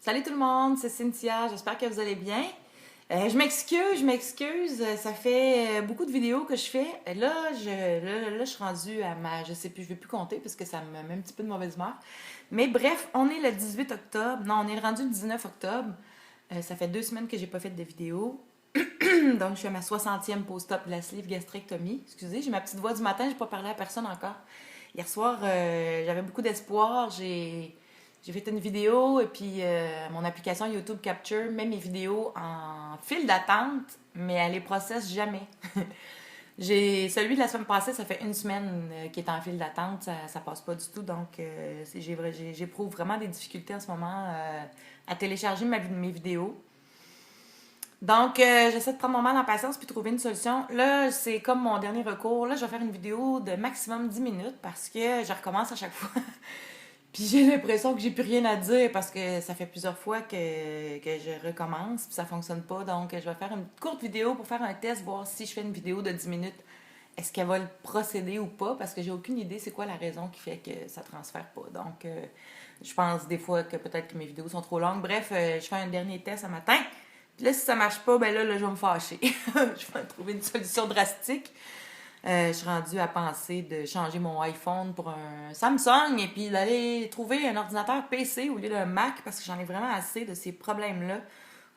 Salut tout le monde, c'est Cynthia, j'espère que vous allez bien. Je m'excuse, ça fait beaucoup de vidéos que je fais. Là, je suis rendue à ma, je sais plus, je vais plus compter parce que ça me met un petit peu de mauvaise humeur. Mais bref, on est le 18 octobre, non, on est rendu le 19 octobre. Ça fait 2 semaines que j'ai pas fait de vidéo. Donc, je suis à ma 60e post-op de la sleeve gastrectomie. Excusez, j'ai ma petite voix du matin, j'ai pas parlé à personne encore. Hier soir, j'avais beaucoup d'espoir. J'ai fait une vidéo et puis mon application YouTube Capture met mes vidéos en file d'attente, mais elle les processe jamais. J'ai celui de la semaine passée, ça fait une semaine qu'il est en file d'attente, ça passe pas du tout. Donc, j'éprouve vraiment des difficultés en ce moment à télécharger mes vidéos. Donc, j'essaie de prendre mon mal en patience puis trouver une solution. Là, c'est comme mon dernier recours. Là, je vais faire une vidéo de maximum 10 minutes parce que je recommence à chaque fois. Puis j'ai l'impression que j'ai plus rien à dire parce que ça fait plusieurs fois que je recommence puis ça fonctionne pas. Donc, je vais faire une courte vidéo pour faire un test, voir si je fais une vidéo de 10 minutes, est-ce qu'elle va le procéder ou pas parce que j'ai aucune idée c'est quoi la raison qui fait que ça transfère pas. Donc, je pense des fois que peut-être que mes vidéos sont trop longues. Bref, je fais un dernier test ce matin. Puis là, si ça marche pas, ben là je vais me fâcher. Je vais trouver une solution drastique. Je suis rendue à penser de changer mon iPhone pour un Samsung et puis d'aller trouver un ordinateur PC au lieu d'un Mac parce que j'en ai vraiment assez de ces problèmes-là.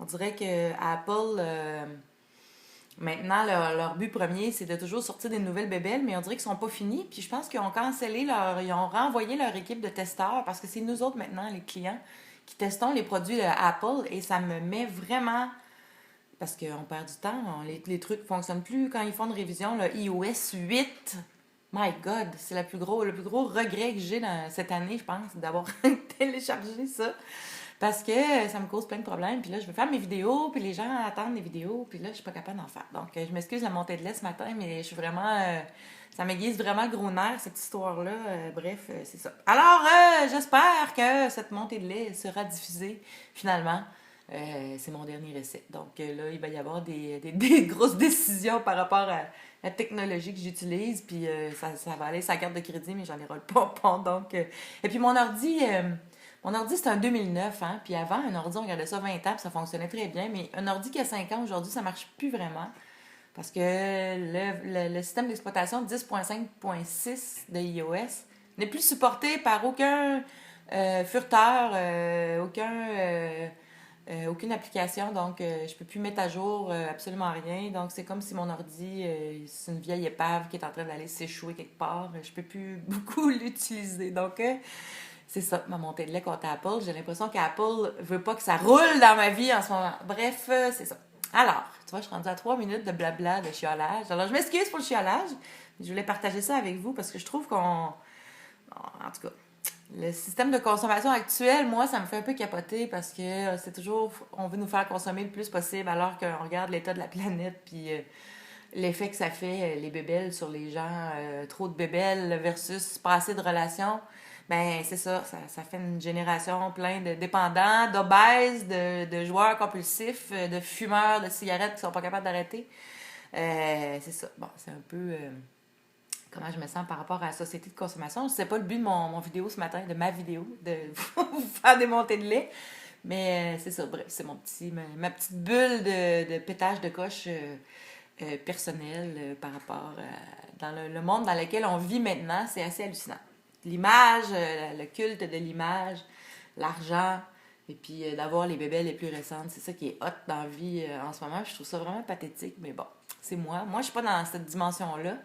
On dirait que Apple, maintenant, leur but premier, c'est de toujours sortir des nouvelles bébelles, mais on dirait qu'ils sont pas finis. Puis je pense qu'ils ont cancellé ils ont renvoyé leur équipe de testeurs parce que c'est nous autres maintenant, les clients, qui testons les produits de Apple et ça me met vraiment parce qu'on perd du temps, les trucs ne fonctionnent plus. Quand ils font une révision, le iOS 8, my God, c'est le plus gros regret que j'ai dans cette année, je pense, d'avoir téléchargé ça. Parce que ça me cause plein de problèmes. Puis là, je veux faire mes vidéos, puis les gens attendent les vidéos, puis là, je suis pas capable d'en faire. Donc, je m'excuse de la montée de lait ce matin, mais je suis vraiment... ça m'aiguise vraiment le gros nerf, cette histoire-là. Bref, c'est ça. Alors, j'espère que cette montée de lait sera diffusée, finalement. C'est mon dernier essai. Donc là, il va y avoir des grosses décisions par rapport à la technologie que j'utilise. Puis ça va aller sa carte de crédit, mais j'en ai ras le pompon. Donc, et puis mon ordi, c'est un 2009. Hein? Puis avant, un ordi, on regardait ça 20 ans, puis ça fonctionnait très bien. Mais un ordi qui a 5 ans aujourd'hui, ça marche plus vraiment. Parce que le système d'exploitation 10.5.6 de iOS n'est plus supporté par aucun furteur, aucune application, donc je peux plus mettre à jour absolument rien. Donc c'est comme si mon ordi, c'est une vieille épave qui est en train d'aller s'échouer quelque part. Je peux plus beaucoup l'utiliser. Donc c'est ça, ma montée de lait contre Apple. J'ai l'impression qu'Apple veut pas que ça roule dans ma vie en ce moment. Bref, c'est ça. Alors, tu vois, je suis rendue à 3 minutes de blabla, de chiolage. Alors, je m'excuse pour le chiolage. Je voulais partager ça avec vous parce que je trouve en tout cas, le système de consommation actuel, moi, ça me fait un peu capoter parce que c'est toujours, on veut nous faire consommer le plus possible alors qu'on regarde l'état de la planète puis l'effet que ça fait, les bébelles sur les gens, trop de bébelles versus pas assez de relations. Ben, c'est ça fait une génération pleine de dépendants, d'obèses, de joueurs compulsifs, de fumeurs de cigarettes qui sont pas capables d'arrêter. C'est ça. Bon, c'est un peu comment je me sens par rapport à la société de consommation. C'est pas le but de mon vidéo ce matin, de ma vidéo, de vous faire des montées de lait. Mais c'est ça, bref, c'est ma petite bulle de pétage de coche personnel par rapport dans le monde dans lequel on vit maintenant. C'est assez hallucinant. L'image, le culte de l'image, l'argent, et puis d'avoir les bébés les plus récentes, c'est ça qui est hot dans la vie en ce moment. Je trouve ça vraiment pathétique, mais bon, c'est moi. Moi, je suis pas dans cette dimension-là.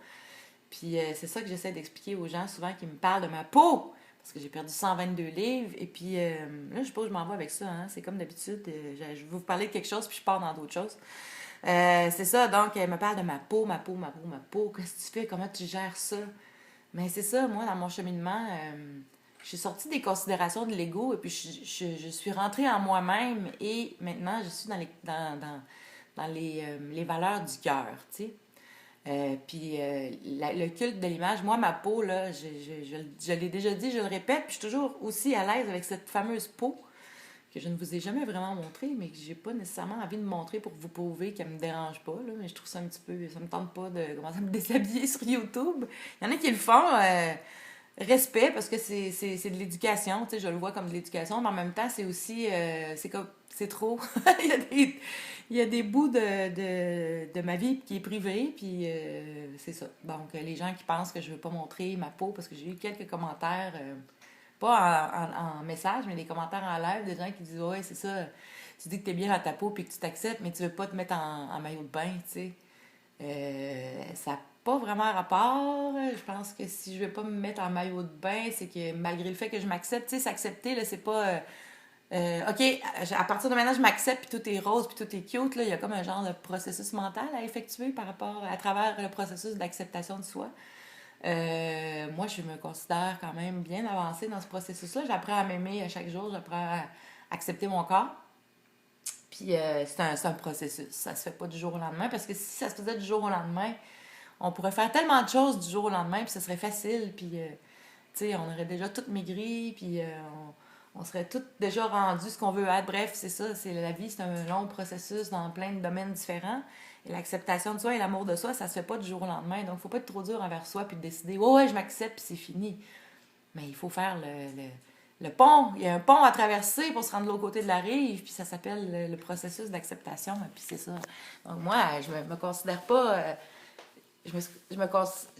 Puis c'est ça que j'essaie d'expliquer aux gens souvent qui me parlent de ma peau. Parce que j'ai perdu 122 livres. Et puis là, je sais pas où je m'en vais avec ça. Hein. C'est comme d'habitude. Je vais vous parler de quelque chose, puis je pars dans d'autres choses. C'est ça. Donc, elle me parle de ma peau, ma peau, ma peau, ma peau. Qu'est-ce que tu fais? Comment tu gères ça? Mais c'est ça, moi, dans mon cheminement, je suis sortie des considérations de l'ego et puis je suis rentrée en moi-même et maintenant, je suis dans les valeurs du cœur, tu sais. Puis le culte de l'image, moi, ma peau, là, je l'ai déjà dit, je le répète, puis je suis toujours aussi à l'aise avec cette fameuse peau que je ne vous ai jamais vraiment montrée, mais que j'ai pas nécessairement envie de montrer pour vous prouver qu'elle me dérange pas, là, mais je trouve ça un petit peu, ça me tente pas de commencer à me déshabiller sur YouTube. Il y en a qui le font, Respect, parce que c'est de l'éducation, tu sais, je le vois comme de l'éducation, mais en même temps, c'est aussi, c'est comme, c'est trop. Il y a des bouts de ma vie qui est privée, puis c'est ça. Donc, les gens qui pensent que je veux pas montrer ma peau, parce que j'ai eu quelques commentaires, pas en message, mais des commentaires en live, des gens qui disent, ouais, c'est ça, tu dis que t'es bien dans ta peau, puis que tu t'acceptes, mais tu veux pas te mettre en maillot de bain, tu sais. Ça n'a pas vraiment rapport. Je pense que si je vais pas me mettre en maillot de bain, c'est que malgré le fait que je m'accepte, tu sais, s'accepter, là, c'est pas. OK, à partir de maintenant, je m'accepte, puis tout est rose, puis tout est cute, là. Il y a comme un genre de processus mental à effectuer par rapport, à travers le processus d'acceptation de soi. Moi, je me considère quand même bien avancée dans ce processus-là. J'apprends à m'aimer à chaque jour, j'apprends à accepter mon corps. Puis c'est un processus. Ça se fait pas du jour au lendemain, parce que si ça se faisait du jour au lendemain, on pourrait faire tellement de choses du jour au lendemain, puis ce serait facile, puis tu sais, on aurait déjà tout maigri, puis on serait tout déjà rendu ce qu'on veut être. Bref, c'est ça, c'est la vie, c'est un long processus dans plein de domaines différents. Et l'acceptation de soi et l'amour de soi, ça se fait pas du jour au lendemain. Donc, faut pas être trop dur envers soi, puis décider, ouais, ouais, je m'accepte, puis c'est fini. Mais il faut faire le pont. Il y a un pont à traverser pour se rendre de l'autre côté de la rive, puis ça s'appelle le processus d'acceptation, puis c'est ça. Donc, moi, je me considère pas. Je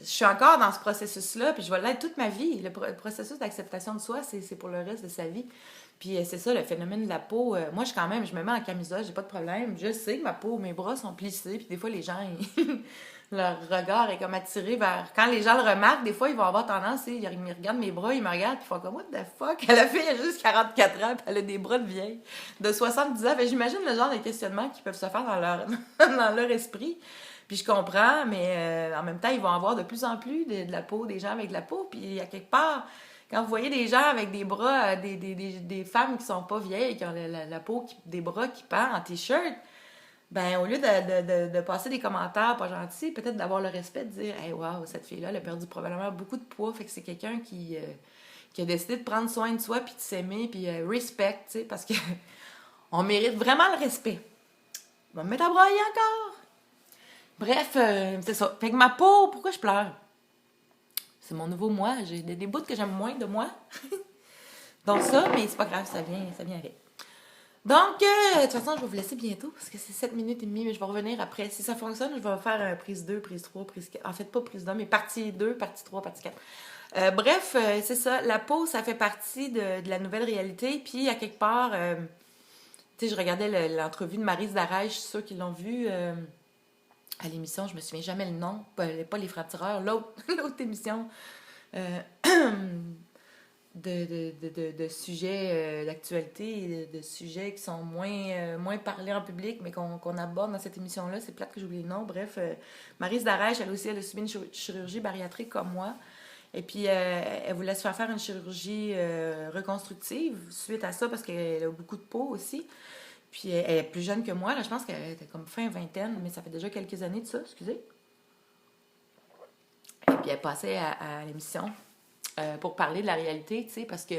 suis encore dans ce processus-là, puis je vais l'être toute ma vie. Le processus d'acceptation de soi, c'est pour le reste de sa vie. Puis c'est ça, le phénomène de la peau. Moi, quand même, je me mets en camisole, j'ai pas de problème. Je sais que ma peau, mes bras sont plissés, puis des fois, les gens, leur regard est comme attiré vers... Quand les gens le remarquent, des fois, ils vont avoir tendance, ils regardent mes bras, ils me regardent, puis ils font comme, what the fuck? Elle a fait juste 44 ans, puis elle a des bras de vieille, de 70 ans. Fait, j'imagine le genre de questionnements qui peuvent se faire dans leur esprit. Puis je comprends, mais en même temps, ils vont avoir de plus en plus de la peau, des gens avec de la peau. Puis à quelque part, quand vous voyez des gens avec des bras, des femmes qui sont pas vieilles, qui ont la peau, des bras qui pendent en t-shirt, ben au lieu de passer des commentaires pas gentils, peut-être d'avoir le respect de dire, hey, wow, cette fille-là, elle a perdu probablement beaucoup de poids, fait que c'est quelqu'un qui a décidé de prendre soin de soi, puis de s'aimer, puis respect, tu sais, parce que on mérite vraiment le respect. On va me mettre à brailler encore. Bref, c'est ça. Fait que ma peau, pourquoi je pleure? C'est mon nouveau moi. J'ai des bouts que j'aime moins de moi. Donc ça, mais c'est pas grave, ça vient avec. Donc, de toute façon, je vais vous laisser bientôt parce que c'est 7 minutes et demie, mais je vais revenir après. Si ça fonctionne, je vais faire prise 2, prise 3, prise 4. En fait, pas prise 2, mais partie 2, partie 3, partie 4. Bref, c'est ça. La peau, ça fait partie de la nouvelle réalité. Puis, à quelque part, tu sais, je regardais l'entrevue de Maryse Darèche, ceux qui l'ont vue à l'émission, je me souviens jamais le nom, pas Les Frappeurs, l'autre émission de sujets d'actualité, de sujets qui sont moins parlés en public, mais qu'on aborde dans cette émission-là. C'est plate que j'oublie le nom. Bref, Maryse Darèche, elle aussi, elle a subi une chirurgie bariatrique comme moi. Et puis, elle voulait se faire une chirurgie reconstructive suite à ça, parce qu'elle a beaucoup de peau aussi. Puis elle est plus jeune que moi, là, je pense qu'elle était comme fin vingtaine, mais ça fait déjà quelques années de ça, excusez. Et puis elle passait à l'émission pour parler de la réalité, tu sais, parce que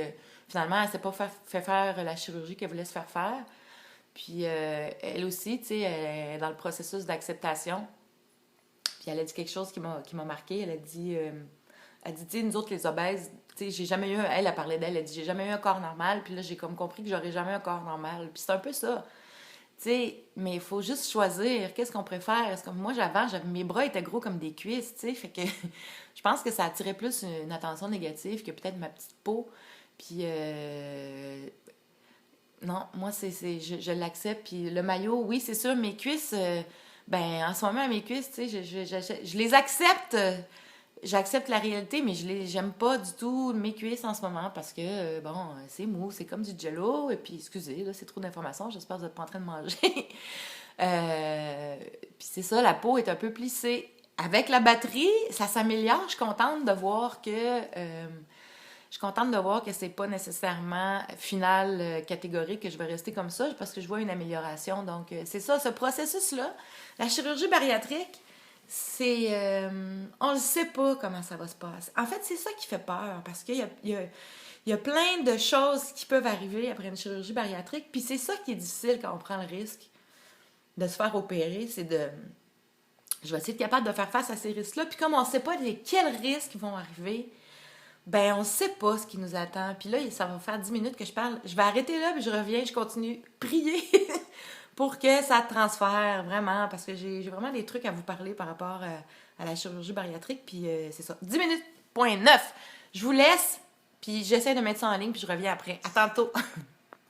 finalement, elle s'est pas fait faire la chirurgie qu'elle voulait se faire faire. Puis elle aussi, tu sais, elle est dans le processus d'acceptation. Puis elle a dit quelque chose qui m'a marqué. Elle a dit, tu sais, nous autres, les obèses, tu sais, j'ai jamais eu, elle parlait d'elle, elle a dit, j'ai jamais eu un corps normal. Puis là, j'ai comme compris que j'aurais jamais un corps normal. Puis c'est un peu ça. Tu sais, mais il faut juste choisir qu'est-ce qu'on préfère. Est-ce que moi, mes bras étaient gros comme des cuisses, tu sais, fait que je pense que ça attirait plus une attention négative que peut-être ma petite peau. Puis, non, moi, je l'accepte. Puis le maillot, oui, c'est sûr, mes cuisses, ben, en ce moment, mes cuisses, tu sais, je les accepte. J'accepte la réalité, mais j'aime pas du tout mes cuisses en ce moment parce que, bon, c'est mou, c'est comme du jello. Et puis, excusez, là, c'est trop d'informations. J'espère que vous n'êtes pas en train de manger. Puis c'est ça, la peau est un peu plissée. Avec la batterie, ça s'améliore. Je suis contente de voir que c'est pas nécessairement final, catégorique, que je vais rester comme ça, parce que je vois une amélioration. Donc, c'est ça, ce processus-là. La chirurgie bariatrique, on ne sait pas comment ça va se passer. En fait, c'est ça qui fait peur, parce qu'il y a plein de choses qui peuvent arriver après une chirurgie bariatrique, puis c'est ça qui est difficile quand on prend le risque de se faire opérer, je vais essayer d'être capable de faire face à ces risques-là, puis comme on ne sait pas quels risques vont arriver, Ben, on sait pas ce qui nous attend. Puis là, ça va faire 10 minutes que je parle. Je vais arrêter là, puis je reviens, je continue. Prier pour que ça transfère vraiment, parce que j'ai vraiment des trucs à vous parler par rapport à la chirurgie bariatrique. Puis c'est ça. 10 minutes, point 9. Je vous laisse, puis j'essaie de mettre ça en ligne, puis je reviens après. À tantôt.